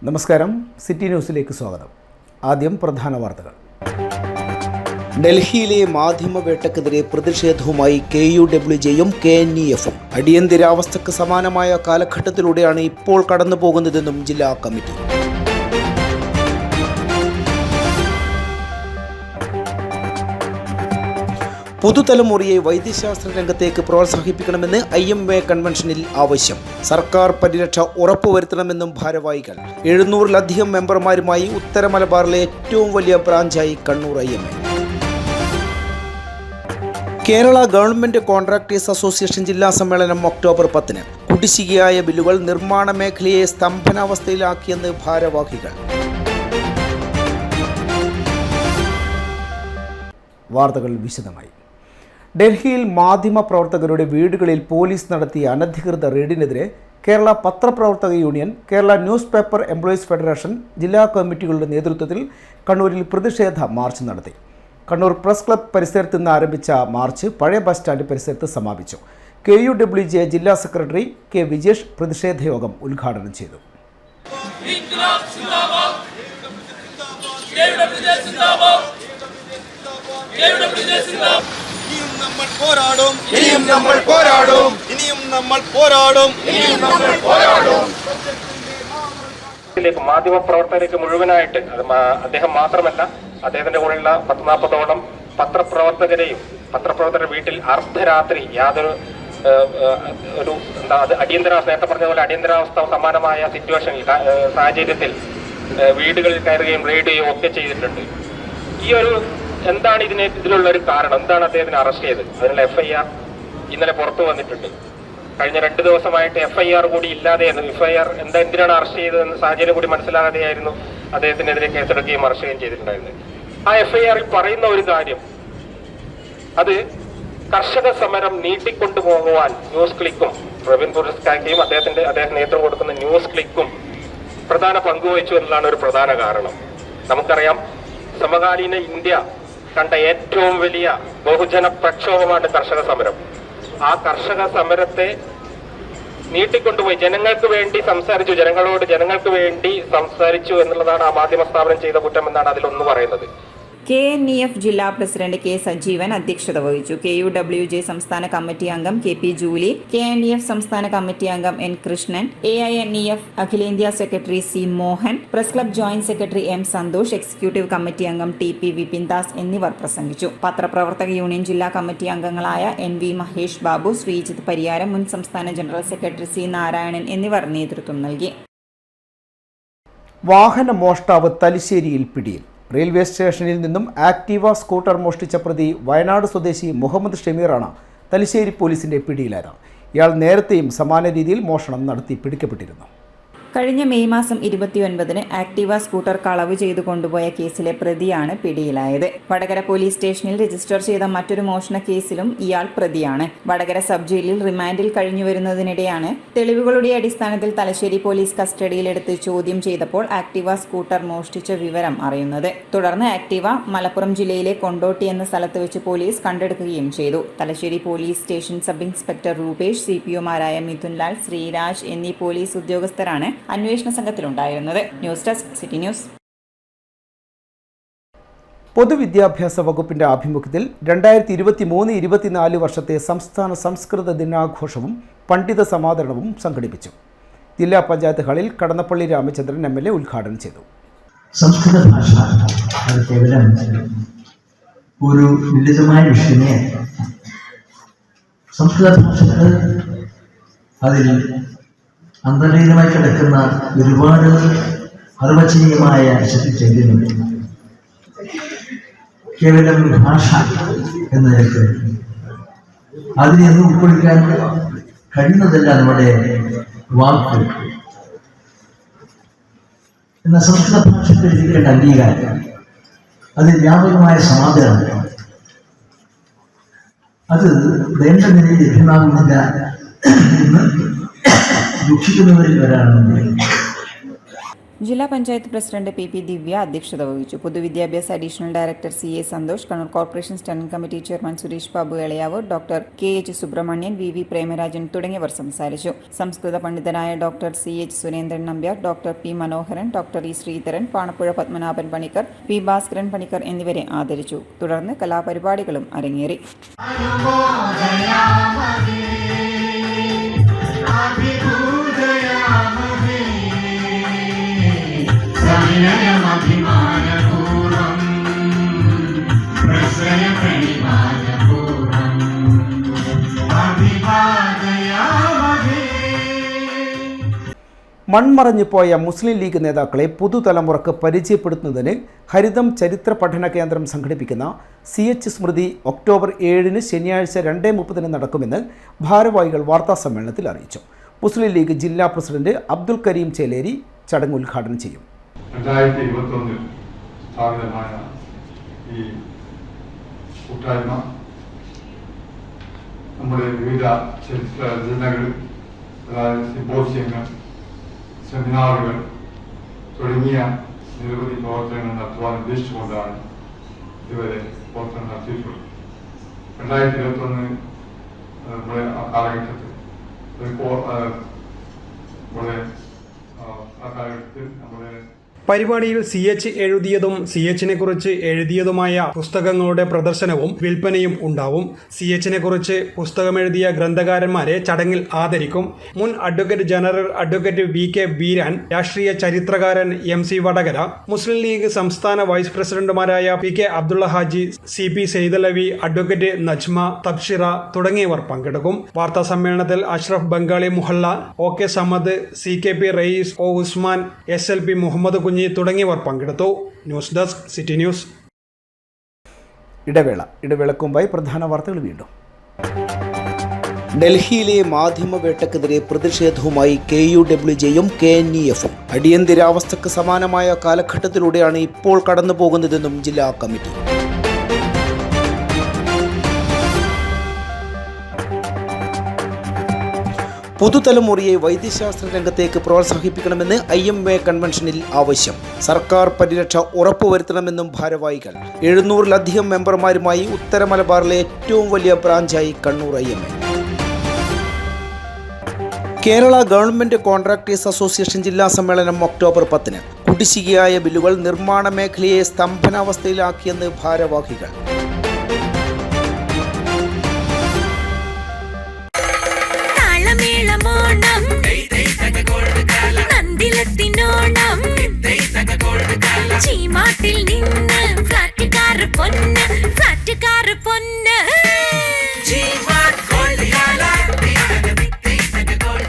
നമസ്കാരം, സിറ്റി ന്യൂസിലേക്ക് സ്വാഗതം. ആദ്യം പ്രധാന വാർത്തകൾ. ഡൽഹിയിലെ മാധ്യമവേട്ടക്കെതിരെ പ്രതിഷേധവുമായി KUWJയും KNEFും അടിയന്തരാവസ്ഥയ്ക്ക് സമാനമായ കാലഘട്ടത്തിലൂടെയാണ് ഇപ്പോൾ കടന്നു പോകുന്നതെന്നും ജില്ലാ കമ്മിറ്റി. പുതുതലമുറയെ വൈദ്യശാസ്ത്ര രംഗത്തേക്ക് പ്രോത്സാഹിപ്പിക്കണമെന്ന് IMA കൺവെൻഷനിൽ ആവശ്യം. സർക്കാർ പരിരക്ഷ ഉറപ്പുവരുത്തണമെന്നും ഭാരവാഹികൾ. 700-ലധികം മെമ്പർമാരുമായി ഉത്തര മലബാറിലെ ഏറ്റവും വലിയ ബ്രാഞ്ചായി Kannur IMA. Kerala government contractors association ജില്ലാ സമ്മേളനം ഒക്ടോബർ 10. കുടിശ്ശികയായ ബില്ലുകൾ നിർമ്മാണ മേഖലയെ സ്തംഭനാവസ്ഥയിലാക്കിയെന്ന് ഭാരവാഹികൾ. വാർത്തകൾ വിശദമായി. ഡൽഹിയിൽ മാധ്യമപ്രവർത്തകരുടെ വീടുകളിൽ പോലീസ് നടത്തിയ അനധികൃത റെയ്ഡിനെതിരെ കേരള പത്രപ്രവർത്തക union, Kerala news paper employees federation ജില്ലാ കമ്മിറ്റികളുടെ നേതൃത്വത്തിൽ കണ്ണൂരിൽ പ്രതിഷേധ മാർച്ച് നടത്തി. കണ്ണൂർ പ്രസ് ക്ലബ് പരിസരത്ത് നിന്ന് ആരംഭിച്ച മാർച്ച് പഴയ ബസ് സ്റ്റാൻഡ് പരിസരത്ത് സമാപിച്ചു. KUWJ ജില്ലാ സെക്രട്ടറി K. വിജേഷ് പ്രതിഷേധ യോഗം ഉദ്ഘാടനം ചെയ്തു. മാധ്യമപ്രവർത്തകർക്ക് മുഴുവനായിട്ട് അദ്ദേഹം മാത്രമല്ല, അദ്ദേഹത്തിന്റെ കൂടെയുള്ള 40-40ഓളം പത്രപ്രവർത്തകരുടെ വീട്ടിൽ അർദ്ധരാത്രി യാതൊരു അടിയന്തരാവസ്ഥ, നേരത്തെ പറഞ്ഞ പോലെ അടിയന്തരാവസ്ഥ സമാനമായ സാഹചര്യത്തിൽ വീടുകളിൽ കയറുകയും റെയ്ഡ് ചെയ്യുകയും ഒക്കെ ചെയ്തിട്ടുണ്ട്. ഈ ഒരു എന്താണ് ഇതിലുള്ള ഒരു കാരണം? എന്താണ് അദ്ദേഹത്തിന് അറസ്റ്റ് ചെയ്തത്? അതിനുള്ള FIR ഇന്നലെ പുറത്തു വന്നിട്ടുണ്ട്. കഴിഞ്ഞ 2 ദിവസമായിട്ട് FIR കൂടി ഇല്ലാതെയായിരുന്നു. FIR എന്തിനാണ് അറസ്റ്റ് ചെയ്തതെന്ന് സാഹചര്യം കൂടി മനസ്സിലാകാതെയായിരുന്നു അദ്ദേഹത്തിനെതിരെ കേസെടുക്കുകയും അറസ്റ്റ് ചെയ്യുകയും ചെയ്തിട്ടുണ്ടായിരുന്നത്. ആ FIR പറയുന്ന ഒരു കാര്യം, അത് കർഷക സമരം നീട്ടിക്കൊണ്ടുപോകുവാൻ ന്യൂസ് ക്ലിക്കും പ്രവീൺ പുരസ്കാരയും അദ്ദേഹം നേതൃത്വം കൊടുക്കുന്ന ന്യൂസ് ക്ലിക്കും പ്രധാന പങ്കുവഹിച്ചു എന്നുള്ളതാണ് ഒരു പ്രധാന കാരണം. നമുക്കറിയാം, സമകാലീന ഇന്ത്യ കണ്ട ഏറ്റവും വലിയ ബഹുജന പ്രക്ഷോഭമാണ് കർഷക സമരം. ആ കർഷക സമരത്തെ നീട്ടിക്കൊണ്ടുപോയി ജനങ്ങൾക്ക് വേണ്ടി സംസാരിച്ചു എന്നുള്ളതാണ് ആ മാധ്യമ സ്ഥാപനം ചെയ്ത കുറ്റം എന്നാണ് അതിലൊന്ന് പറയുന്നത്. KNEF ജില്ലാ പ്രസിഡന്റ് K. സജീവൻ അധ്യക്ഷത വഹിച്ചു. KUWJ സംസ്ഥാന കമ്മിറ്റി അംഗം KP ജൂലി, KNEF സംസ്ഥാന കമ്മിറ്റി അംഗം N. കൃഷ്ണൻ, AINEF അഖിലേന്ത്യാ secretary C. Mohan, press club joint secretary M. Santhosh, executive committee അംഗം TP വിപിൻദാസ് എന്നിവർ പ്രസംഗിച്ചു. പത്രപ്രവർത്തക യൂണിയൻ ജില്ലാ കമ്മിറ്റി അംഗങ്ങളായ NV മഹേഷ് ബാബു, ശ്രീജിത്ത് പരിയാരം, മുൻ സംസ്ഥാന ജനറൽ സെക്രട്ടറി C. നാരായണൻ എന്നിവർ നേതൃത്വം നൽകി. വാഹന മോഷ്ടാവ് തലശ്ശേരിയിൽ പിടിയിൽ. റെയിൽവേ സ്റ്റേഷനിൽ നിന്നും ആക്റ്റീവ സ്കൂട്ടർ മോഷ്ടിച്ച പ്രതി വയനാട് സ്വദേശി മുഹമ്മദ് ഷമീറാണ് തലശ്ശേരി പോലീസിന്റെ പിടിയിലായത്. ഇയാൾ നേരത്തെയും സമാന രീതിയിൽ മോഷണം നടത്തി പിടിക്കപ്പെട്ടിരുന്നു. കഴിഞ്ഞ മെയ് മാസം 29-ന് ആക്റ്റീവ സ്കൂട്ടർ കളവ് ചെയ്തു കൊണ്ടുപോയ കേസിലെ പ്രതിയാണ് പിടിയിലായത്. വടകര പോലീസ് സ്റ്റേഷനിൽ രജിസ്റ്റർ ചെയ്ത മറ്റൊരു മോഷണ കേസിലും ഇയാൾ പ്രതിയാണ്. വടകര സബ് ജയിലിൽ റിമാൻഡിൽ കഴിഞ്ഞുവരുന്നതിനിടെയാണ് തെളിവുകളുടെ അടിസ്ഥാനത്തിൽ തലശ്ശേരി പോലീസ് കസ്റ്റഡിയിലെടുത്ത് ചോദ്യം ചെയ്തപ്പോൾ ആക്റ്റീവ സ്കൂട്ടർ മോഷ്ടിച്ച വിവരം അറിയുന്നത്. തുടർന്ന് ആക്റ്റീവ മലപ്പുറം ജില്ലയിലെ കൊണ്ടോട്ടി എന്ന സ്ഥലത്ത് വെച്ച് പോലീസ് കണ്ടെടുക്കുകയും ചെയ്തു. Thalassery police station sub inspector Rupesh, CPOമാരായ മിഥുൻലാൽ, ശ്രീരാജ് എന്നീ പോലീസ് ഉദ്യോഗസ്ഥരാണ് അന്വേഷണ സംഘത്തിലുണ്ടായിരുന്നത്. News desk, city news. പൊതുവിദ്യാഭ്യാസ വകുപ്പിന്റെ ആഭിമുഖ്യത്തിൽ 2023-24 വർഷത്തെ സംസ്ഥാന സംസ്കൃത ദിനാഘോഷവും പണ്ഡിത സമാദരണവും സംഘടിപ്പിച്ചു. ജില്ലാ പഞ്ചായത്ത് ഹാളിൽ കടന്നപ്പള്ളി രാമചന്ദ്രൻ MLA ഉദ്ഘാടനം ചെയ്തു. സംസ്കൃത ഭാഷ അത് കേവലം ഒരു ലളിതമായ വിഷയമേ. സംസ്കൃത ഭാഷ അതിൽ അന്തർലീനമായി കിടക്കുന്ന ഒരുപാട് അർവചനീയമായ ചൈതന്യമുണ്ട്. കേവലം ഭാഷ എന്നതിലേക്ക് അതിനെ ഉൾക്കൊള്ളിക്കാൻ കഴിയുന്നതല്ല നമ്മുടെ വാക്ക്. എന്നാൽ സംസ്കൃത ഭാഷയ്ക്ക് ലഭിക്കേണ്ട അംഗീകാരം, അത് വ്യാപകമായ സമാധാനം, അത് വേണ്ട നിലയിൽ ലഭ്യമാകുന്നില്ല എന്ന് ദുഃഖിക്കുന്നവരിൽ വരാറുണ്ട്. ജില്ലാ പഞ്ചായത്ത് പ്രസിഡന്റ് പി ദിവ്യ അധ്യക്ഷത വഹിച്ചു. പൊതുവിദ്യാഭ്യാസ additional director CA Santhosh, Kannur corporation standing committee chairman Suresh Babu Elayavoor, doctor KH Subramanian, VV Premarajan തുടങ്ങിയവർ സംസാരിച്ചു. സംസ്കൃത പണ്ഡിതനായ doctor CH Surendran Nambiar, doctor P Manoharan, doctor E Sreedharan, Panappuzha Padmanabhan Panicker, P Bhaskaran Panicker എന്നിവരെ ആദരിച്ചു. തുടർന്ന് കലാപരിപാടികളും അരങ്ങേറി. മൺമറഞ്ഞുപോയ മുസ്ലിം ലീഗ് നേതാക്കളെ പുതുതലമുറക്ക് പരിചയപ്പെടുത്തുന്നതിന് ഹരിതം ചരിത്ര പഠന കേന്ദ്രം സംഘടിപ്പിക്കുന്ന CH സ്മൃതി ഒക്ടോബർ 7 ശനിയാഴ്ച 2:30 നടക്കുമെന്ന് ഭാരവാഹികൾ വാർത്താസമ്മേളനത്തിൽ അറിയിച്ചു. മുസ്ലിം ലീഗ് ജില്ലാ പ്രസിഡന്റ് അബ്ദുൽ കരീം ചേലേരി ചടങ്ങ് ഉദ്ഘാടനം ചെയ്യും. 2021 സ്ഥാപിതമായ ഈ കൂട്ടായ്മ നമ്മുടെ വിവിധ ചരിത്ര രചനകൾ, അതായത് സിമ്പോസിയങ്ങൾ, സെമിനാറുകൾ തുടങ്ങിയ നിരവധി പ്രവർത്തനങ്ങൾ നടത്തുവാൻ ഉദ്ദേശിച്ചുകൊണ്ടാണ് ഇതുവരെ പ്രവർത്തനം നടത്തിയിട്ടുള്ളത്. 2021 നമ്മുടെ ആ കാലഘട്ടത്തിൽ നമ്മുടെ പരിപാടിയിൽ CH എഴുതിയതും CHനെ കുറിച്ച് എഴുതിയതുമായ പുസ്തകങ്ങളുടെ പ്രദർശനവും വിൽപ്പനയും ഉണ്ടാവും. CHനെ കുറിച്ച് പുസ്തകമെഴുതിയ ഗ്രന്ഥകാരന്മാരെ ചടങ്ങിൽ ആദരിക്കും. മുൻ advocate general advocate VK Beeran, രാഷ്ട്രീയ ചരിത്രകാരൻ MC വടകര, മുസ്ലിം ലീഗ് സംസ്ഥാന വൈസ് പ്രസിഡന്റുമാരായ PK Abdulla Haji, CP Saidalavi, advocate Najma, Thabshira തുടങ്ങിയവർ പങ്കെടുക്കും. വാർത്താ സമ്മേളനത്തിൽ അഷ്റഫ് ബംഗാളി മുഹല്ല, OK Samad, CKP Raees, O Usman, SLP Muhammad Kunhi തുടങ്ങിയവർ പങ്കെടുത്തു. News desk city news. ഇടവേളക്കുമ്പായി പ്രധാന വാർത്തകൾ വീണ്ടും. ഡൽഹിയിലെ മാധ്യമവേട്ടക്കെതിരെ പ്രതിഷേധവുമായി KUWJയും KNEFും അടിയന്തരാവസ്ഥക്ക് സമാനമായ കാലഘട്ടത്തിലൂടെയാണ് ഇപ്പോൾ കടന്നുപോകുന്നതെന്നും ജില്ലാ കമ്മിറ്റി. പുതുതലമുറയെ വൈദ്യശാസ്ത്ര രംഗത്തേക്ക് പ്രോത്സാഹിപ്പിക്കണമെന്ന് IMA കൺവെൻഷനിൽ ആവശ്യം. സർക്കാർ പരിരക്ഷ ഉറപ്പുവരുത്തണമെന്നും ഭാരവാഹികൾ. 700-ലധികം മെമ്പർമാരുമായി ഉത്തര മലബാറിലെ ഏറ്റവും വലിയ ബ്രാഞ്ചായി Kannur IMA. Kerala government contractors association ജില്ലാ സമ്മേളനം ഒക്ടോബർ 10. കുടിശ്ശികയായ ബില്ലുകൾ നിർമ്മാണ മേഖലയെ സ്തംഭനാവസ്ഥയിലാക്കിയെന്ന് ഭാരവാഹികൾ.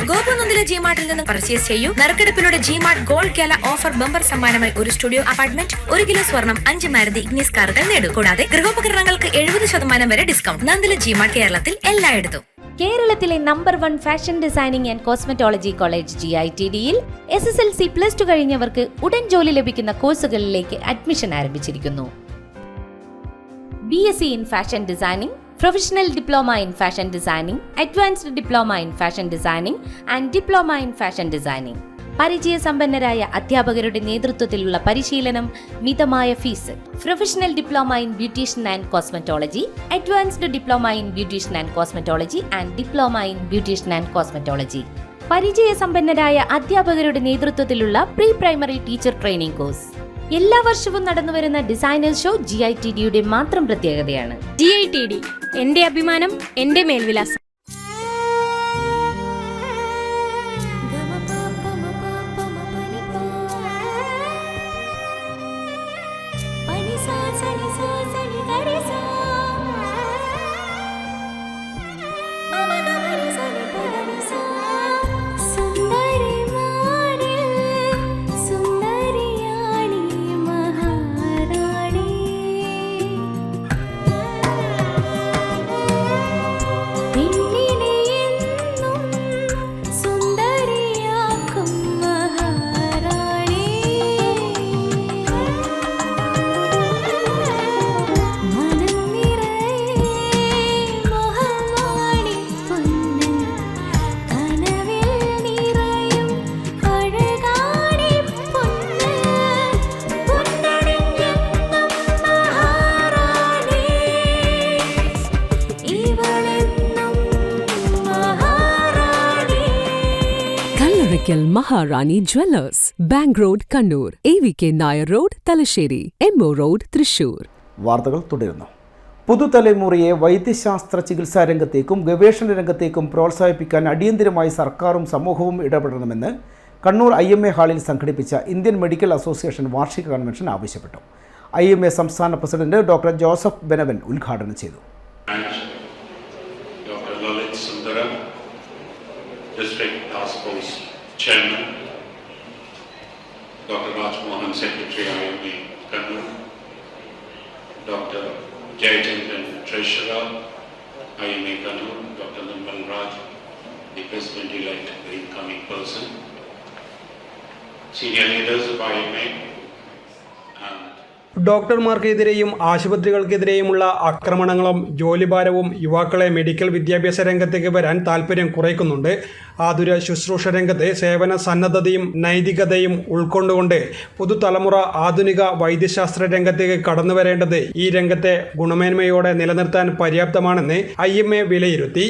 ഗോപുനന്ദിലെ ജിമാർട്ടിൽ നിന്ന് പർച്ചേസ് ചെയ്യൂ. നറുക്കെടുപ്പിലൂടെ ജിമാർട്ട് ഗോൾഡ് കേല ഓഫർ ബമ്പർ സമ്മാനമായി ഒരു സ്റ്റുഡിയോ അപ്പാർട്ട്മെന്റ്, 1 കിലോ സ്വർണം, 5 മാരുതി ഇഗ്നിസ് കാറുകൾ നേടും. കൂടാതെ ഗൃഹോപകരണങ്ങൾക്ക് 70% വരെ ഡിസ്കൗണ്ട്. നന്ദില ജിമാർട്ട് കേരളത്തിൽ എല്ലായിടത്തും. കേരളത്തിലെ number 1 fashion designing and cosmetology college GITDയിൽ SSLC +2 കഴിഞ്ഞവർക്ക് ഉടൻ ജോലി ലഭിക്കുന്ന കോഴ്സുകളിലേക്ക് അഡ്മിഷൻ ആരംഭിച്ചിരിക്കുന്നു. BSc in fashion designing, professional diploma in fashion designing, advanced diploma in fashion designing and diploma in fashion designing. പരിചയസമ്പന്നരായ അധ്യാപകരുടെ നേതൃത്വത്തിലുള്ള പരിശീലനം, മിതമായ fees. Professional diploma in beautician and cosmetology, advanced diploma in beautician and cosmetology and diploma in beautician and cosmetology. പരിചയസമ്പന്നരായ അധ്യാപകരുടെ നേതൃത്വത്തിലുള്ള pre primary teacher training course. എല്ലാ വർഷവും നടന്നുവരുന്ന ഡിസൈനേഴ്സ് ഷോ GITDയുടെ മാത്രം പ്രത്യേകതയാണ്. GITD എന്റെ അഭിമാനം, എന്റെ മേൽവിലാസം. Thank you. Orikal Maharani Jewellers, Bank Road, Kannur, AVK Nair Road, Talasheri, MO Road, Thrissur. വാർത്തകൾ തുടരുന്നു. പുതുതലമുറയെ വൈദ്യശാസ്ത്ര ചികിത്സാ രംഗത്തേക്കും ഗവേഷണ രംഗത്തേക്കും പ്രോത്സാഹിപ്പിക്കാൻ അടിയന്തരമായി സർക്കാരും സമൂഹവും ഇടപെടണമെന്ന് കണ്ണൂർ IMA ഹാളിൽ സംഘടിപ്പിച്ച ഇന്ത്യൻ മെഡിക്കൽ അസോസിയേഷൻ വാർഷിക കൺവെൻഷൻ ആവശ്യപ്പെട്ടു. IMA സംസ്ഥാന പ്രസിഡന്റ് ഡോക്ടർ ജോസഫ് ബെനവൻ ഉദ്ഘാടനം ചെയ്തു. Dr. Lalit Sundaram, District Task Force Chairman, Dr. Raj Mohan, Secretary IMA Kannur, Dr. Jayachandran, Treasurer IMA Kannur, Dr. Nirmal Raj, the President-elect, the incoming person, senior leaders of IMA, and ഡോക്ടർമാർക്കെതിരെയും ആശുപത്രികൾക്കെതിരെയുമുള്ള ആക്രമണങ്ങളും ജോലിഭാരവും യുവാക്കളെ medical വിദ്യാഭ്യാസ രംഗത്തേക്ക് വരാൻ താല്പര്യം കുറയ്ക്കുന്നുണ്ട്. ആതുര ശുശ്രൂഷ രംഗത്തെ സേവന സന്നദ്ധതയും നൈതികതയും ഉൾക്കൊണ്ടുകൊണ്ട് പുതുതലമുറ ആധുനിക വൈദ്യശാസ്ത്ര രംഗത്തേക്ക് കടന്നു വരേണ്ടത് ഈ രംഗത്തെ ഗുണമേന്മയോടെ നിലനിർത്താൻ പര്യാപ്തമാണെന്ന് IMA വിലയിരുത്തി.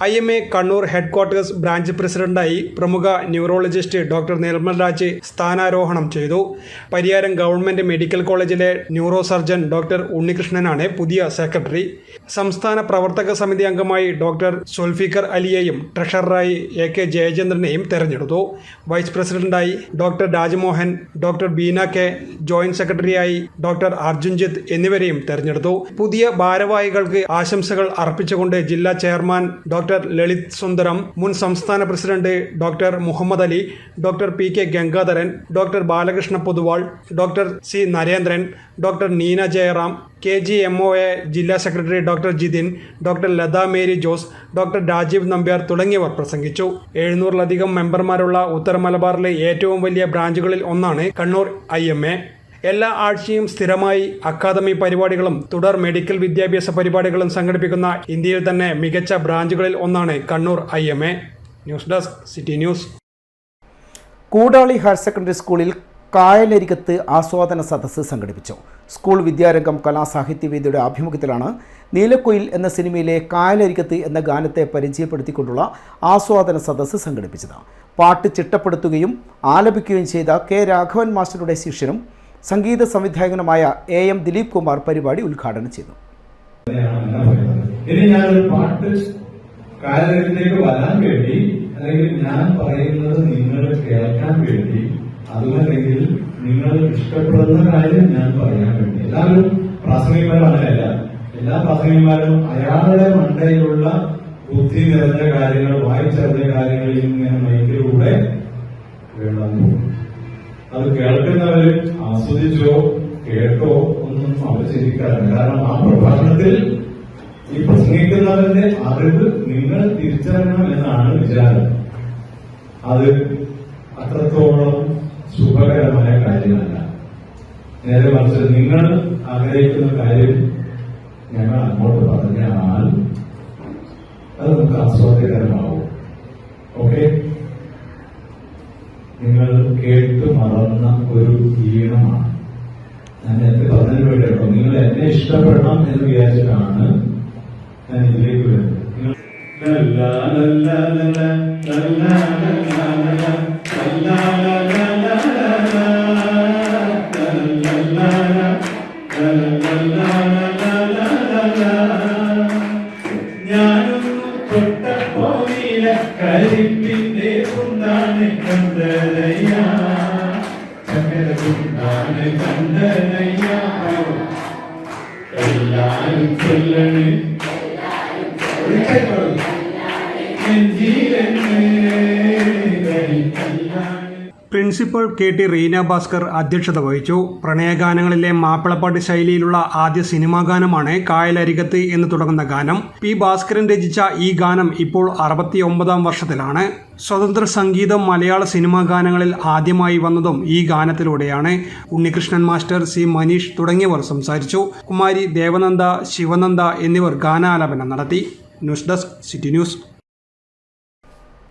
IMA കണ്ണൂർ ഹെഡ്ക്വാർട്ടേഴ്സ് ബ്രാഞ്ച് പ്രസിഡന്റായി പ്രമുഖ ന്യൂറോളജിസ്റ്റ് ഡോക്ടർ നിർമ്മൽ രാജ് സ്ഥാനാരോഹണം ചെയ്തു. പരിയാരം ഗവൺമെന്റ് മെഡിക്കൽ കോളേജിലെ ന്യൂറോ സർജൻ ഡോക്ടർ ഉണ്ണികൃഷ്ണനാണ് പുതിയ സെക്രട്ടറി. സംസ്ഥാന പ്രവർത്തക സമിതി അംഗമായി ഡോക്ടർ സുൽഫിക്കർ അലിയെയും ട്രഷററായി AK ജയചന്ദ്രനെയും തെരഞ്ഞെടുത്തു. വൈസ് പ്രസിഡന്റായി doctor Rajmohan, doctor Beena K, joint സെക്രട്ടറിയായി ഡോക്ടർ അർജുൻജിത്ത് എന്നിവരെയും തെരഞ്ഞെടുത്തു. പുതിയ ഭാരവാഹികൾക്ക് ആശംസകൾ അർപ്പിച്ചുകൊണ്ട് ജില്ലാ ചെയർമാൻ ഡോക്ടർ ലളിത് സുന്ദരം, മുൻ സംസ്ഥാന president doctor Muhammad Ali, doctor PK Gangadharan, doctor Balakrishna Poduval, doctor C Narendran, doctor Neena Jayaram, KGMOA ജില്ലാ secretary doctor Jithin, doctor Latha Mary Jose, doctor Rajeev Nambiar തുടങ്ങിയവർ പ്രസംഗിച്ചു. 700-ലധികം മെമ്പർമാരുള്ള ഉത്തര മലബാറിലെ ഏറ്റവും വലിയ ബ്രാഞ്ചുകളിൽ ഒന്നാണ് കണ്ണൂർ IMA. എല്ലാ ആഴ്ചയും സ്ഥിരമായി അക്കാദമി പരിപാടികളും തുടർ മെഡിക്കൽ വിദ്യാഭ്യാസ പരിപാടികളും സംഘടിപ്പിക്കുന്ന ഇന്ത്യയിൽ തന്നെ മികച്ച ബ്രാഞ്ചുകളിൽ ഒന്നാണ് Kannur IMA. News desk city news. Koodali higher secondary സ്കൂളിൽ കായലരികത്ത് ആസ്വാദന സദസ്സ് സംഘടിപ്പിച്ചു. സ്കൂൾ വിദ്യാരംഗം കലാസാഹിത്യവേദിയുടെ ആഭിമുഖ്യത്തിലാണ് നീലക്കുയിൽ എന്ന സിനിമയിലെ കായലരികത്ത് എന്ന ഗാനത്തെ പരിചയപ്പെടുത്തിക്കൊണ്ടുള്ള ആസ്വാദന സദസ്സ് സംഘടിപ്പിച്ചത്. പാട്ട് ചിട്ടപ്പെടുത്തുകയും ആലപിക്കുകയും ചെയ്ത K രാഘവൻ മാസ്റ്ററുടെ ശിഷ്യനും സംഗീത സംവിധായകനുമായ AM ദിലീപ് കുമാർ പരിപാടി ഉദ്ഘാടനം ചെയ്തു. ഇനി ഞാനൊരു പാട്ട് കാലഘട്ടത്തിലേക്ക് വരാൻ വേണ്ടി, അല്ലെങ്കിൽ ഞാൻ പറയുന്നത് നിങ്ങൾ കേൾക്കാൻ വേണ്ടി, അതുമല്ലെങ്കിൽ നിങ്ങൾ ഇഷ്ടപ്പെടുന്ന കാര്യം ഞാൻ പറയാൻ വേണ്ടി. എല്ലാവരും പ്രാസംഗികന്മാരും അങ്ങനെയല്ല. എല്ലാ പ്രാസംഗികന്മാരും അയാളുടെ മണ്ടയിലുള്ള ബുദ്ധി നിറഞ്ഞ കാര്യങ്ങൾ, വായിച്ചറിഞ്ഞ കാര്യങ്ങൾ ഇങ്ങനെ മൈക്കിലൂടെ വേണം. അത് കേൾക്കുന്നവര് ആസ്വദിച്ചോ കേട്ടോ ഒന്നും അവർ ചിന്തിക്കാറില്ല. കാരണം ആ പ്രഭാഷണത്തിൽ ഈ പ്രസംഗിക്കുന്നവരുടെ അറിവ് നിങ്ങൾ തിരിച്ചറിയണം എന്നാണ് വിചാരം. അത് അത്രത്തോളം ശുഭകരമായ കാര്യമല്ല. നേരെ മറിച്ച് നിങ്ങൾ ആഗ്രഹിക്കുന്ന കാര്യം ഞങ്ങൾ അങ്ങോട്ട് പറഞ്ഞാൽ അത് നമുക്ക് ആസ്വാദ്യകരമാവും. ഓക്കെ, നിങ്ങൾ കേട്ടു മറന്ന ഒരു ഈണമാണ്. ഞാൻ നേരത്തെ പറഞ്ഞതിന് വേണ്ടിയോ നിങ്ങൾ എന്നെ ഇഷ്ടപ്പെടണം എന്ന് വിചാരിച്ചിട്ടാണ് ഞാൻ ഇതിലേക്ക് വരുന്നത്. ഞാനൊന്നു തൊട്ടപ്പോയില കരിപ്പിന്റെ കുന്താണ് കണ്ടനയ്യ, ചക്കര കുന്താണ് കണ്ടനയ്യ, എല്ലാരും ചൊല്ലണ് പ്രിൻസിപ്പൽ KT റീന ഭാസ്കർ അധ്യക്ഷത വഹിച്ചു. പ്രണയഗാനങ്ങളിലെ മാപ്പിളപ്പാട്ട് ശൈലിയിലുള്ള ആദ്യ സിനിമാ ഗാനമാണ് കായലരികത്ത് എന്ന് തുടങ്ങുന്ന ഗാനം. P. ഭാസ്കരൻ രചിച്ച ഈ ഗാനം ഇപ്പോൾ 69ാം വർഷത്തിലാണ്. സ്വതന്ത്ര സംഗീതം മലയാള സിനിമാ ഗാനങ്ങളിൽ ആദ്യമായി വന്നതും ഈ ഗാനത്തിലൂടെയാണ്. Unnikrishnan master, C. മനീഷ് തുടങ്ങിയവർ സംസാരിച്ചു. കുമാരി ദേവനന്ദ, ശിവനന്ദ എന്നിവർ ഗാനാലാപനം നടത്തി. News desk city news.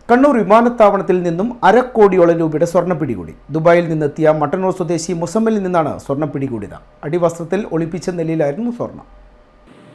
Kannur വിമാനത്താവളത്തിൽ നിന്നും 1/2 കോടിയോളം രൂപയുടെ സ്വർണ്ണം പിടികൂടി. ദുബായിൽ നിന്നെത്തിയ മട്ടന്നൂർ സ്വദേശി മുസമ്മലിൽ നിന്നാണ് സ്വർണ്ണം പിടികൂടിയത്. അടിവസ്ത്രത്തിൽ ഒളിപ്പിച്ച നിലയിലായിരുന്നു സ്വർണ്ണം.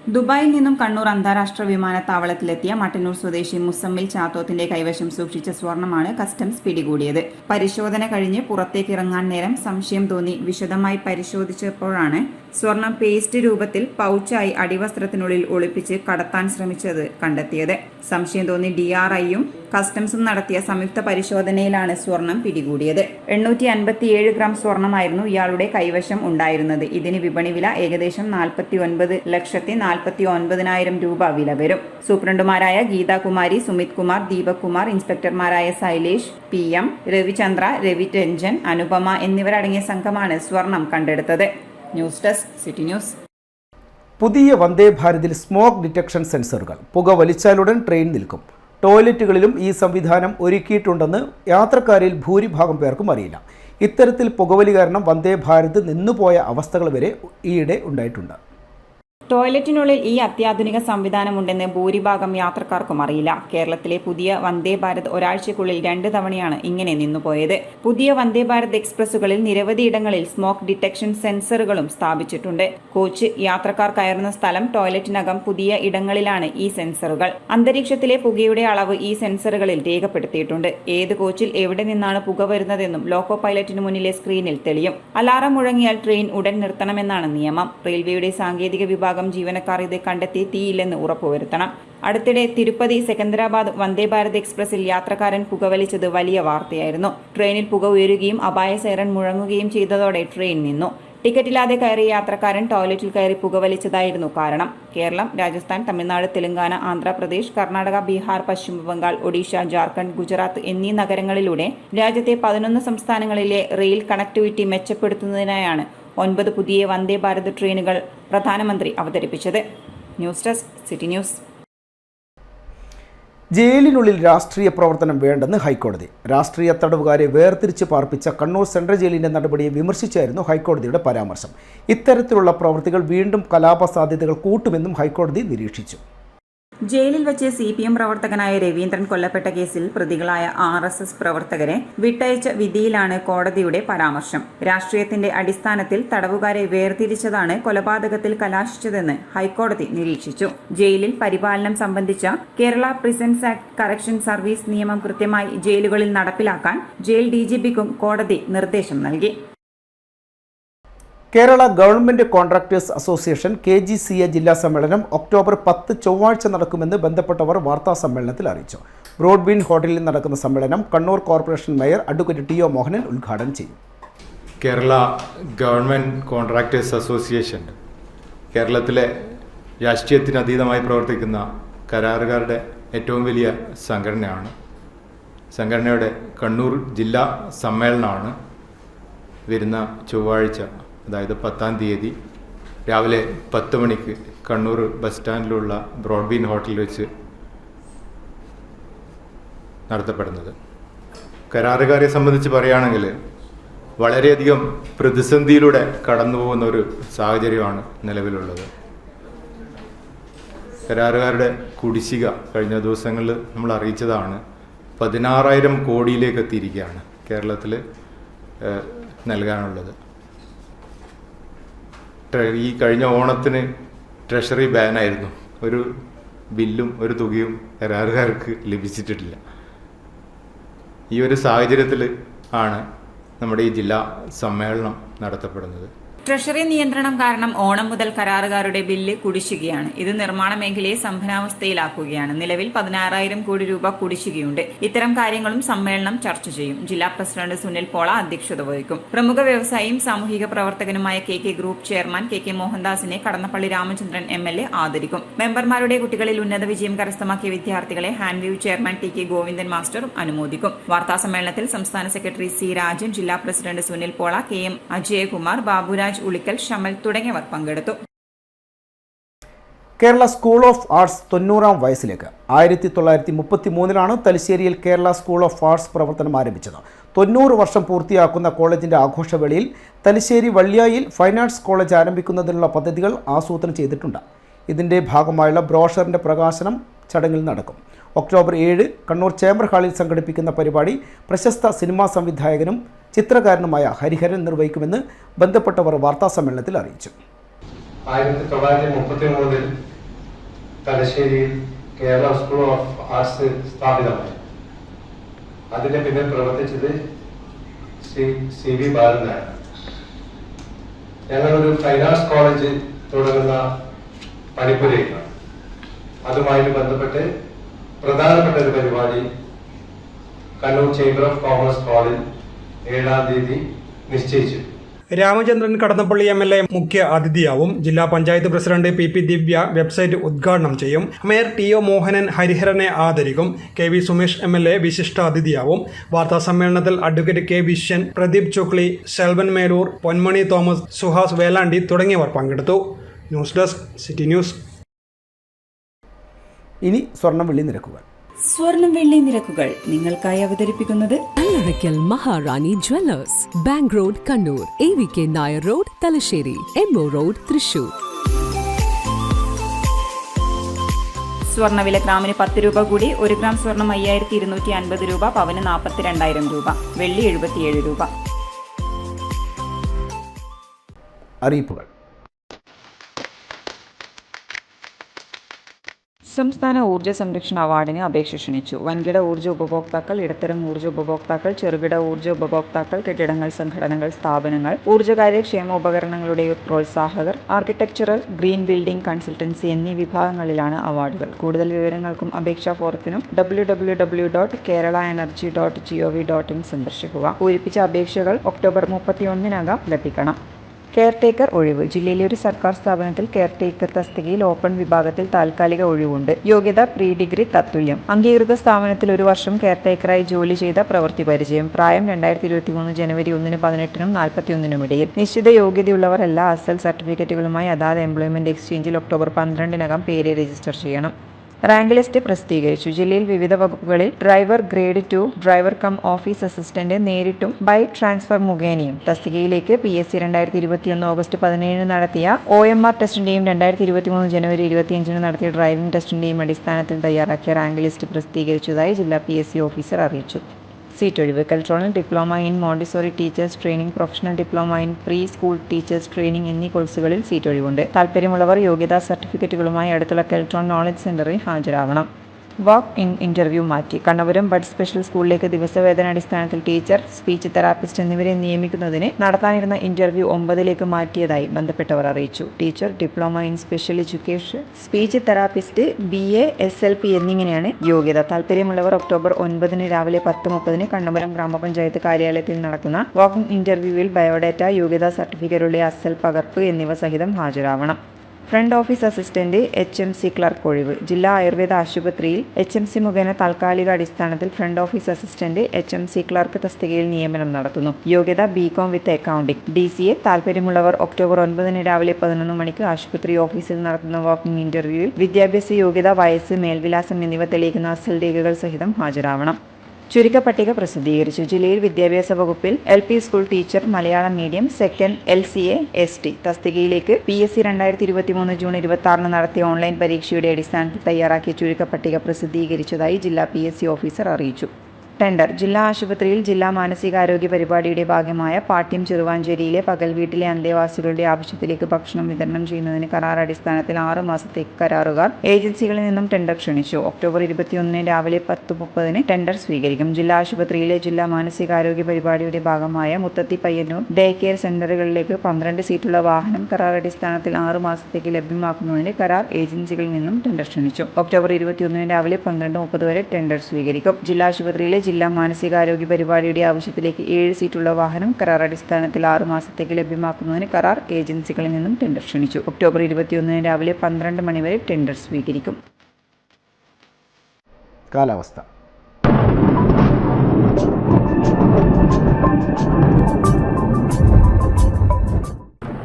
ദുബായിൽ നിന്നും കണ്ണൂർ അന്താരാഷ്ട്ര വിമാനത്താവളത്തിലെത്തിയ മട്ടന്നൂർ സ്വദേശി മുസമ്മിൽ ചാത്തോത്തിന്റെ കൈവശം സൂക്ഷിച്ച സ്വർണമാണ് കസ്റ്റംസ് പിടികൂടിയത്. പരിശോധന കഴിഞ്ഞ് പുറത്തേക്ക് ഇറങ്ങാൻ നേരം സംശയം തോന്നി വിശദമായി പരിശോധിച്ചപ്പോഴാണ് സ്വർണം പേസ്റ്റ് രൂപത്തിൽ പൗച്ചായി അടിവസ്ത്രത്തിനുള്ളിൽ ഒളിപ്പിച്ച് കടത്താൻ ശ്രമിച്ചത് കണ്ടെത്തിയത്. സംശയം തോന്നി DRIയും കസ്റ്റംസും നടത്തിയ സംയുക്ത പരിശോധനയിലാണ് സ്വർണം പിടികൂടിയത്. 857 ഗ്രാം സ്വർണമായിരുന്നു ഇയാളുടെ കൈവശം ഉണ്ടായിരുന്നത്. ഇതിന് വിപണി വില ഏകദേശം 49,49,000 രൂപ വില വരും. സൂപ്രണ്ടുമാരായ ഗീതാകുമാരി, സുമിത് കുമാർ, ദീപക് കുമാർ, ഇൻസ്പെക്ടർമാരായ ശൈലേഷ്, PM, രവിചന്ദ്ര, രവി രഞ്ജൻ, അനുപമ എന്നിവരടങ്ങിയ സംഘമാണ് സ്വർണം കണ്ടെടുത്തത്. News desk city news. പുതിയ വന്ദേ ഭാരതിൽ സ്മോക്ക് ഡിറ്റക്ഷൻ സെൻസറുകൾ. പുക വലിച്ചാലുടൻ ട്രെയിൻ നിൽക്കും. ടോയ്ലറ്റുകളിലും ഈ സംവിധാനം ഒരുക്കിയിട്ടുണ്ടെന്ന് യാത്രക്കാരിൽ ഭൂരിഭാഗം പേർക്കും അറിയില്ല. ഇത്തരത്തിൽ പുകവലി കാരണം വന്ദേ ഭാരത് നിന്നുപോയ അവസ്ഥകൾ വരെ ഈയിടെ ഉണ്ടായിട്ടുണ്ട്. ടോയ്ലറ്റിനുള്ളിൽ ഈ അത്യാധുനിക സംവിധാനമുണ്ടെന്ന് ഭൂരിഭാഗം യാത്രക്കാർക്കും അറിയില്ല. കേരളത്തിലെ പുതിയ വന്ദേ ഭാരത് ഒരാഴ്ചയ്ക്കുള്ളിൽ 2 തവണയാണ് ഇങ്ങനെ നിന്നുപോയത്. പുതിയ വന്ദേ ഭാരത് എക്സ്പ്രസുകളിൽ നിരവധി ഇടങ്ങളിൽ സ്മോക്ക് ഡിറ്റക്ഷൻ സെൻസറുകളും സ്ഥാപിച്ചിട്ടുണ്ട്. കോച്ച്, യാത്രക്കാർ കയറുന്ന സ്ഥലം, ടോയ്ലറ്റിനകം പുതിയ ഇടങ്ങളിലാണ് ഈ സെൻസറുകൾ. അന്തരീക്ഷത്തിലെ പുകയുടെ അളവ് ഈ സെൻസറുകളിൽ രേഖപ്പെടുത്തിയിട്ടുണ്ട്. ഏത് കോച്ചിൽ എവിടെ നിന്നാണ് പുക വരുന്നതെന്നും ലോക്കോ പൈലറ്റിന് മുന്നിലെ സ്ക്രീനിൽ തെളിയും. അലാറം മുഴങ്ങിയാൽ ട്രെയിൻ ഉടൻ നിർത്തണമെന്നാണ് നിയമം. റെയിൽവേയുടെ സാങ്കേതിക വിഭാഗം ജീവനക്കാർ ഇത് കണ്ടെത്തി തീയില്ലെന്ന് ഉറപ്പുവരുത്തണം. അടുത്തിടെ തിരുപ്പതി സെക്കന്ദരാബാദ് വന്ദേ ഭാരത് എക്സ്പ്രസിൽ യാത്രക്കാരൻ പുകവലിച്ചത് വലിയ വാർത്തയായിരുന്നു. ട്രെയിനിൽ പുക ഉയരുകയും അപായ സൈറൺ മുഴങ്ങുകയും ചെയ്തതോടെ ട്രെയിൻ നിന്നു. ടിക്കറ്റില്ലാതെ കയറിയ യാത്രക്കാരൻ ടോയ്ലറ്റിൽ കയറി പുകവലിച്ചതായിരുന്നു കാരണം. കേരളം, രാജസ്ഥാൻ, തമിഴ്നാട്, തെലങ്കാന, ആന്ധ്രാപ്രദേശ്, കർണാടക, ബീഹാർ, പശ്ചിമ ബംഗാൾ, ഒഡീഷ, ജാർഖണ്ഡ്, ഗുജറാത്ത് എന്നീ നഗരങ്ങളിലൂടെ രാജ്യത്തെ 11 സംസ്ഥാനങ്ങളിലെ റെയിൽ കണക്ടിവിറ്റി മെച്ചപ്പെടുത്തുന്നതിനായാണ് 9 പുതിയ വന്ദേ ഭാരത് ട്രെയിനുകൾ പ്രധാനമന്ത്രി അവതരിപ്പിച്ചത്. News desk city news. ജയിലിനുള്ളിൽ രാഷ്ട്രീയ പ്രവർത്തനം വേണ്ടെന്ന് ഹൈക്കോടതി. രാഷ്ട്രീയ തടവുകാരെ വേർതിരിച്ച് പാർപ്പിച്ച കണ്ണൂർ സെൻട്രൽ ജയിലിന്റെ നടപടിയെ വിമർശിച്ചായിരുന്നു ഹൈക്കോടതിയുടെ പരാമർശം. ഇത്തരത്തിലുള്ള പ്രവൃത്തികൾ വീണ്ടും കലാപ സാധ്യതകൾ കൂട്ടുമെന്നും ഹൈക്കോടതി നിരീക്ഷിച്ചു. ജയിലിൽ വെച്ച് CPM പ്രവർത്തകനായ രവീന്ദ്രൻ കൊല്ലപ്പെട്ട കേസിൽ പ്രതികളായ RSS പ്രവർത്തകരെ വിട്ടയച്ച വിധിയിലാണ് കോടതിയുടെ പരാമർശം. രാഷ്ട്രീയത്തിന്റെ അടിസ്ഥാനത്തിൽ തടവുകാരെ വേർതിരിച്ചതാണ് കൊലപാതകത്തിൽ കലാശിച്ചതെന്ന് ഹൈക്കോടതി നിരീക്ഷിച്ചു. ജയിലിൽ പരിപാലനം സംബന്ധിച്ച Kerala prisons act correction service നിയമം കൃത്യമായി ജയിലുകളിൽ നടപ്പിലാക്കാൻ ജയിൽ DGPക്കും കോടതി നിർദ്ദേശം നൽകി. Kerala government contractors association KGCA ജില്ലാ സമ്മേളനം ഒക്ടോബർ 10 ചൊവ്വാഴ്ച നടക്കുമെന്ന് ബന്ധപ്പെട്ടവർ വാർത്താ സമ്മേളനത്തിൽ അറിയിച്ചു. ബ്രോഡ്ബീൻ ഹോട്ടലിൽ നടക്കുന്ന സമ്മേളനം Kannur corporation mayor advocate TO Mohanan ഉദ്ഘാടനം ചെയ്യും. കേരള ഗവൺമെന്റ് കോൺട്രാക്ടേഴ്സ് അസോസിയേഷൻ കേരളത്തിലെ രാഷ്ട്രീയത്തിനതീതമായി പ്രവർത്തിക്കുന്ന കരാറുകാരുടെ ഏറ്റവും വലിയ സംഘടനയാണ്. സംഘടനയുടെ കണ്ണൂർ ജില്ലാ സമ്മേളനമാണ് വരുന്ന ചൊവ്വാഴ്ച, അതായത് 10-ാം തീയതി രാവിലെ 10 മണിക്ക് കണ്ണൂർ ബസ് സ്റ്റാൻഡിലുള്ള ബ്രോഡ്ബീൻ ഹോട്ടലിൽ വെച്ച് നടത്തപ്പെടുന്നത്. കരാറുകാരെ സംബന്ധിച്ച് പറയുകയാണെങ്കിൽ വളരെയധികം പ്രതിസന്ധിയിലൂടെ കടന്നു പോകുന്ന ഒരു സാഹചര്യമാണ് നിലവിലുള്ളത്. കരാറുകാരുടെ കുടിശ്ശിക കഴിഞ്ഞ ദിവസങ്ങളിൽ നമ്മൾ അറിയിച്ചതാണ്. 16,000 കോടിയിലേക്ക് എത്തിയിരിക്കുകയാണ് കേരളത്തിൽ നൽകാനുള്ളത്. ഈ കഴിഞ്ഞ ഓണത്തിന് ട്രഷറി ബാനായിരുന്നു. ഒരു ബില്ലും ഒരു തുകയും കരാറുകാർക്ക് ലഭിച്ചിട്ടില്ല. ഈ ഒരു സാഹചര്യത്തിൽ ആണ് നമ്മുടെ ഈ ജില്ലാ സമ്മേളനം നടത്തപ്പെടുന്നത്. ട്രഷറി നിയന്ത്രണം കാരണം ഓണം മുതൽ കരാറുകാരുടെ ബില്ല് കുടിശ്ശികയാണ്. ഇത് നിർമ്മാണ മേഖലയെ സ്തംഭനാവസ്ഥയിലാക്കുകയാണ്. നിലവിൽ 16,000 കോടി രൂപ കുടിശ്ശികയുണ്ട്. ഇത്തരം കാര്യങ്ങളും സമ്മേളനം ചർച്ച ചെയ്യും. ജില്ലാ പ്രസിഡന്റ് സുനിൽ പോള അധ്യക്ഷത വഹിക്കും. പ്രമുഖ വ്യവസായിയും സാമൂഹിക പ്രവർത്തകനുമായ KK ഗ്രൂപ്പ് ചെയർമാൻ KK മോഹൻദാസിനെ കടന്നപ്പള്ളി രാമചന്ദ്രൻ MLA ആദരിക്കും. മെമ്പർമാരുടെ കുട്ടികളിൽ ഉന്നത വിജയം കരസ്ഥമാക്കിയ വിദ്യാർത്ഥികളെ ഹാൻഡ്വ്യൂ ചെയർമാൻ TK ഗോവിന്ദൻ മാസ്റ്ററും അനുമോദിക്കും. വാർത്താ സമ്മേളനത്തിൽ സംസ്ഥാന സെക്രട്ടറി C രാജൻ, ജില്ലാ പ്രസിഡന്റ് സുനിൽ പോള, KM അജയകുമാർ, ബാബുരാജ് ഉളിക്കൽ, ഷമൽ തുടങ്ങിയവർ പങ്കെടുത്തു. Kerala school of arts 90-ാം വയസ്സിലേക്ക്. 1933 തലശ്ശേരിയിൽ കേരള സ്കൂൾ ഓഫ് ആർട്സ് പ്രവർത്തനം ആരംഭിച്ചത്. 90 വർഷം പൂർത്തിയാക്കുന്ന കോളേജിന്റെ ആഘോഷവേളയിൽ തലശ്ശേരി വള്ളിയായിൽ ഫൈൻ ആർട്സ് കോളേജ് ആരംഭിക്കുന്നതിനുള്ള പദ്ധതികൾ ആസൂത്രണം ചെയ്തിട്ടുണ്ട്. ഇതിന്റെ ഭാഗമായുള്ള ബ്രോഷറിന്റെ പ്രകാശനം ചടങ്ങിൽ നടക്കും. ഒക്ടോബർ 7 കണ്ണൂർ ചേംബർ ഹാളിൽ സംഘടിപ്പിക്കുന്ന പരിപാടി പ്രശസ്ത സിനിമാ സംവിധായകനും ചിത്രകാരനുമായ ഹരിഹരൻ നിർവഹിക്കുമെന്ന് ബന്ധപ്പെട്ടവർ വാർത്താസമ്മേളനത്തിൽ അറിയിച്ചു. 1933 തലശ്ശേരിയിൽ കേരള സ്കൂൾ ഓഫ് ആർട്സ് സ്ഥാപിതമായി. അതിന്റെ പിന്നിൽ പ്രവർത്തിച്ചത് സി വി ബാലൻ നായർ. ഞങ്ങളൊരു ഫൈൻ ആർട്സ് കോളേജ് തുടങ്ങുന്ന പണിപ്പുരയിലാണ്. അതുമായിട്ട് ബന്ധപ്പെട്ട് പ്രധാനപ്പെട്ട ഒരു പരിപാടി കണ്ണൂർ ചേംബർ ഓഫ് കോമേഴ്സ് ഹാളിൽ 7-ാം തീയതി നിശ്ചയിച്ചു. രാമചന്ദ്രൻ കടന്നപ്പള്ളി MLA മുഖ്യ അതിഥിയാവും. ജില്ലാ പഞ്ചായത്ത് പ്രസിഡന്റ് PP ദിവ്യ വെബ്സൈറ്റ് ഉദ്ഘാടനം ചെയ്യും. മേയർ TO മോഹനൻ ഹരിഹരനെ ആദരിക്കും. KV സുമേഷ് MLA വിശിഷ്ട അതിഥിയാവും. വാർത്താ സമ്മേളനത്തിൽ അഡ്വക്കേറ്റ് K വിശ്വൻ, പ്രദീപ് ചുക്ലി, സെൽവൻ മേലൂർ, പൊന്മണി തോമസ്, സുഹാസ് വേലാണ്ടി തുടങ്ങിയവർ പങ്കെടുത്തു. News desk city news. ഇനി സ്വർണം വെള്ളി നിരക്കുകൾ. സ്വർണം വെള്ളി നിരക്കുകൾ നിങ്ങൾക്കായി അവതരിപ്പിക്കുന്നത് Kallarakkal Maharani jewellers, bank road Kannur, AVK Nair road Thalassery, MO road Thrissur. സ്വർണ്ണവില ഗ്രാമിന് 10 രൂപ കൂടി. 1 ഗ്രാം സ്വർണം 5250 രൂപ, പവന് 42,000 രൂപ, വെള്ളി 77 രൂപ. അറിയിപ്പുകൾ. സംസ്ഥാന ഊർജ്ജ സംരക്ഷണ അവാർഡിന് അപേക്ഷ ക്ഷണിച്ചു. വൻകിട ഊർജ്ജ ഉപഭോക്താക്കൾ, ഇടത്തരം ഊർജ്ജ ഉപഭോക്താക്കൾ, ചെറുകിട ഊർജ്ജ ഉപഭോക്താക്കൾ, കെട്ടിടങ്ങൾ, സംഘടനകൾ, സ്ഥാപനങ്ങൾ, ഊർജ്ജകാര്യ ക്ഷേമ ഉപകരണങ്ങളുടെ പ്രോത്സാഹകർ, ആർക്കിടെക്ചറൽ, ഗ്രീൻ ബിൽഡിംഗ് കൺസൾട്ടൻസി എന്നീ വിഭാഗങ്ങളിലാണ് അവാർഡുകൾ. കൂടുതൽ വിവരങ്ങൾക്കും അപേക്ഷാ ഫോറത്തിനും www.keralaenergy.gov.in സന്ദർശിക്കുക. പൂരിപ്പിച്ച അപേക്ഷകൾ ഒക്ടോബർ 31-നകം ലഭിക്കണം. കെയർടേക്കർ ഒഴിവ്. ജില്ലയിലെ ഒരു സർക്കാർ സ്ഥാപനത്തിൽ കെയർടേക്കർ തസ്തികയിൽ ഓപ്പൺ വിഭാഗത്തിൽ താൽക്കാലിക ഒഴിവുണ്ട്. യോഗ്യത പ്രീ-ഡിഗ്രി തത്തുല്യം. അംഗീകൃത സ്ഥാപനത്തിൽ 1 വർഷം കെയർടേക്കറായി ജോലി ചെയ്ത പ്രവൃത്തി പരിചയം. പ്രായം 2023 ജനുവരി 1-ന് 18-നും 41-നും ഇടയിൽ. നിശ്ചിത യോഗ്യതയുള്ളവർ എല്ലാ അസൽ സർട്ടിഫിക്കറ്റുകളുമായി അതാത് എംപ്ലോയ്മെന്റ് എക്സ്ചേഞ്ചിൽ ഒക്ടോബർ 12-നകം പേര് രജിസ്റ്റർ ചെയ്യണം. റാങ്ക് ലിസ്റ്റ് പ്രസിദ്ധീകരിച്ചു. ജില്ലയിൽ വിവിധ വകുപ്പുകളിൽ driver grade 2, driver cum office assistant നേരിട്ടും ബൈ ട്രാൻസ്ഫർ മുഖേനയും തസ്തികയിലേക്ക് PSC 2021 ഓഗസ്റ്റ് 17-ന് നടത്തിയ OMR ടെസ്റ്റിന്റെയും 2023 ജനുവരി 25-ന് നടത്തിയ ഡ്രൈവിംഗ് ടെസ്റ്റിന്റെയും അടിസ്ഥാനത്തിൽ തയ്യാറാക്കിയ റാങ്ക് ലിസ്റ്റ് പ്രസിദ്ധീകരിച്ചതായി ജില്ലാ PSC ഓഫീസർ അറിയിച്ചു. സീറ്റ് ഒഴിവ്. കെൽട്രോണിൽ diploma in Montessori teachers training, professional diploma in pre school teachers training എന്നീ കോഴ്സുകളിൽ സീറ്റ് ഒഴിവുണ്ട്. താൽപ്പര്യമുള്ളവർ യോഗ്യതാ സർട്ടിഫിക്കറ്റുകളുമായി അടുത്തുള്ള കെൽട്രോൺ നോളജ് സെന്ററിൽ ഹാജരാവണം. വാക്ക് ഇൻ ഇന്റർവ്യൂ മാറ്റി. കണ്ണപുരം ബഡ് സ്പെഷ്യൽ സ്കൂളിലേക്ക് ദിവസവേതനാടിസ്ഥാനത്തിൽ ടീച്ചർ, സ്പീച്ച് തെറാപ്പിസ്റ്റ് എന്നിവരെ നിയമിക്കുന്നതിന് നടത്താനിരുന്ന ഇന്റർവ്യൂ 9-ലേക്ക് മാറ്റിയതായി ബന്ധപ്പെട്ടവർ അറിയിച്ചു. Teacher, diploma in special education, speech therapist, BA, SLP എന്നിങ്ങനെയാണ് യോഗ്യത. താൽപ്പര്യമുള്ളവർ ഒക്ടോബർ 9-ന് രാവിലെ 10:30-ന് കണ്ണപുരം ഗ്രാമപഞ്ചായത്ത് കാര്യാലയത്തിൽ നടക്കുന്ന വാക്ക് ഇൻ ഇന്റർവ്യൂവിൽ ബയോഡാറ്റ, യോഗ്യതാ സർട്ടിഫിക്കറ്റുകളുടെ അസൽ പകർപ്പ് എന്നിവ സഹിതം ഹാജരാവണം. Front office assistant, HMC clerk ഒഴിവ്. ജില്ലാ ആയുർവേദ ആശുപത്രിയിൽ HMC മുഖേന താൽക്കാലിക അടിസ്ഥാനത്തിൽ front office assistant, HMC clerk തസ്തികയിൽ നിയമനം നടത്തുന്നു. യോഗ്യത BCom വിത്ത് അക്കൗണ്ടിംഗ്. DCA. താൽപ്പര്യമുള്ളവർ ഒക്ടോബർ 9-ന് രാവിലെ 11 മണിക്ക് ആശുപത്രി ഓഫീസിൽ നടത്തുന്ന വാക്കിംഗ് ഇന്റർവ്യൂവിൽ വിദ്യാഭ്യാസ യോഗ്യത, വയസ്സ്, മേൽവിലാസം എന്നിവ തെളിയിക്കുന്ന അസൽ രേഖകൾ സഹിതം ഹാജരാവണം. ചുരുക്കപ്പട്ടിക പ്രസിദ്ധീകരിച്ചു. ജില്ലയിൽ വിദ്യാഭ്യാസ വകുപ്പിൽ LP school teacher, Malayalam medium, second LCA ST തസ്തികയിലേക്ക് PSC 2023 ജൂൺ 26-ന് നടത്തിയ ഓൺലൈൻ പരീക്ഷയുടെ അടിസ്ഥാനത്തിൽ തയ്യാറാക്കിയ ചുരുക്കപ്പട്ടിക പ്രസിദ്ധീകരിച്ചതായി ജില്ലാ PSC ഓഫീസർ അറിയിച്ചു. ടെൻഡർ. ജില്ലാ ആശുപത്രിയിൽ ജില്ലാ മാനസികാരോഗ്യ പരിപാടിയുടെ ഭാഗമായ പാട്യം ചെറുവാഞ്ചേരിയിലെ പകൽ വീട്ടിലെ അന്തേവാസികളുടെ ആവശ്യത്തിലേക്ക് ഭക്ഷണം വിതരണം ചെയ്യുന്നതിന് കരാർ അടിസ്ഥാനത്തിൽ 6 മാസത്തേക്ക് കരാറുകാർ ഏജൻസികളിൽ നിന്നും ടെൻഡർ ക്ഷണിച്ചു. ഒക്ടോബർ 21-ന് രാവിലെ 10:30-ന് ടെൻഡർ സ്വീകരിക്കും. ജില്ലാ ആശുപത്രിയിലെ ജില്ലാ മാനസികാരോഗ്യ പരിപാടിയുടെ ഭാഗമായ മുത്തത്തി, പയ്യന്നൂർ ഡേ കെയർ സെന്ററുകളിലേക്ക് 12 സീറ്റുള്ള വാഹനം കരാർ അടിസ്ഥാനത്തിൽ 6 മാസത്തേക്ക് ലഭ്യമാക്കുന്നതിന് കരാർ ഏജൻസികളിൽ നിന്നും ടെൻഡർ ക്ഷണിച്ചു. ഒക്ടോബർ 21-ന് രാവിലെ 12:30 വരെ ടെൻഡർ സ്വീകരിക്കും. ജില്ലാ ആശുപത്രിയിലെ ജില്ലാ മാനസികാരോഗ്യ പരിപാടിയുടെ ആവശ്യത്തിലേക്ക് 7 സീറ്റുള്ള വാഹനം കരാർ അടിസ്ഥാനത്തിൽ 6 മാസത്തേക്ക് ലഭ്യമാക്കുന്നതിന് കരാർ ഏജൻസികളിൽ നിന്നും ടെൻഡർ ക്ഷണിച്ചു. ഒക്ടോബർ 21-ന് രാവിലെ 12 മണി വരെ ടെൻഡർ സ്വീകരിക്കും. കാലാവസ്ഥ.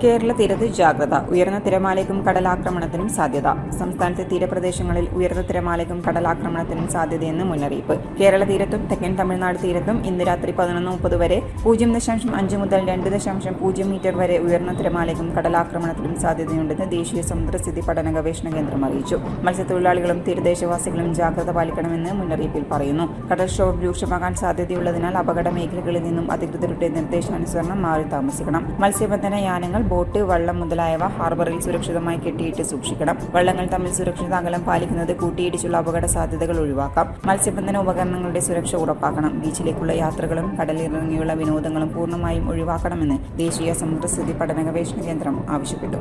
കേരള തീരത്ത് ജാഗ്രത. ഉയർന്ന തിരമാലയ്ക്കും കടലാക്രമണത്തിനും സാധ്യത. സംസ്ഥാനത്തെ തീരപ്രദേശങ്ങളിൽ ഉയർന്ന തിരമാലയ്ക്കും കടലാക്രമണത്തിനും സാധ്യതയെന്ന് മുന്നറിയിപ്പ്. കേരള തീരത്തും തെക്കൻ തമിഴ്നാട് തീരത്തും ഇന്ന് രാത്രി 11:30 വരെ 0.5 മുതൽ 2.0 മീറ്റർ വരെ ഉയർന്ന തിരമാലയ്ക്കും കടലാക്രമണത്തിനും സാധ്യതയുണ്ടെന്ന് ദേശീയ സമുദ്രസ്ഥിതി പഠന ഗവേഷണ കേന്ദ്രം അറിയിച്ചു. മത്സ്യത്തൊഴിലാളികളും തീരദേശവാസികളും ജാഗ്രത പാലിക്കണമെന്ന് മുന്നറിയിപ്പിൽ പറയുന്നു. കടൽക്ഷോഭം രൂക്ഷമാകാൻ സാധ്യതയുള്ളതിനാൽ അപകട മേഖലകളിൽ നിന്നും അധികൃതരുടെ നിർദ്ദേശാനുസരണം മാറി താമസിക്കണം. മത്സ്യബന്ധന യാനങ്ങൾ, ബോട്ട്, വള്ളം മുതലായവ ഹാർബറിൽ സുരക്ഷിതമായി കെട്ടിയിട്ട് സൂക്ഷിക്കണം. വള്ളങ്ങൾ തമ്മിൽ സുരക്ഷിത അകലം പാലിക്കുന്നത് കൂട്ടിയിടിച്ചുള്ള അപകട സാധ്യതകൾ ഒഴിവാക്കാം. മത്സ്യബന്ധന ഉപകരണങ്ങളുടെ സുരക്ഷ ഉറപ്പാക്കണം. ബീച്ചിലേക്കുള്ള യാത്രകളും കടലിറങ്ങിയുള്ള വിനോദങ്ങളും പൂർണ്ണമായും ഒഴിവാക്കണമെന്ന് ദേശീയ സമുദ്രസ്ഥിതി പഠന ഗവേഷണ കേന്ദ്രം ആവശ്യപ്പെട്ടു.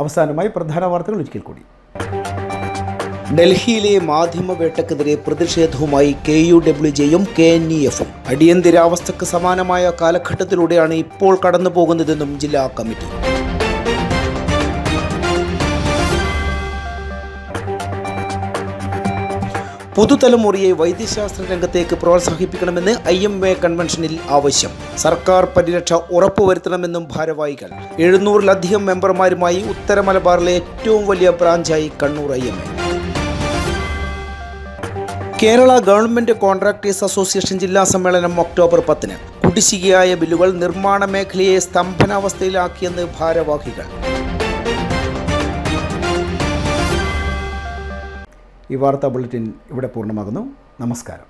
അവസാനമായി പ്രധാന വാർത്തകൾ ഒരിക്കൽ കൂടി. ഡൽഹിയിലെ മാധ്യമവേട്ടക്കെതിരെ പ്രതിഷേധവുമായി KUWJയും KNEFും അടിയന്തരാവസ്ഥക്ക് സമാനമായ കാലഘട്ടത്തിലൂടെയാണ് ഇപ്പോൾ കടന്നുപോകുന്നതെന്നും ജില്ലാ കമ്മിറ്റി. പുതുതലമുറയെ വൈദ്യശാസ്ത്ര രംഗത്തേക്ക് പ്രോത്സാഹിപ്പിക്കണമെന്ന് IMA കൺവെൻഷനിൽ ആവശ്യം. സർക്കാർ പരിരക്ഷ ഉറപ്പുവരുത്തണമെന്നും ഭാരവാഹികൾ. 700-ലധികം മെമ്പർമാരുമായി ഉത്തര മലബാറിലെ ഏറ്റവും വലിയ ബ്രാഞ്ചായി Kannur IMA. Kerala government contractors association ജില്ലാ സമ്മേളനം ഒക്ടോബർ 10-ന്. കുടിശ്ശികയായ ബില്ലുകൾ നിർമ്മാണ മേഖലയെ സ്തംഭനാവസ്ഥയിലാക്കിയെന്ന് ഭാരവാഹികൾ. ഈ വാർത്താ ബുള്ളറ്റിൻ ഇവിടെ പൂർണ്ണമാകുന്നു. നമസ്കാരം.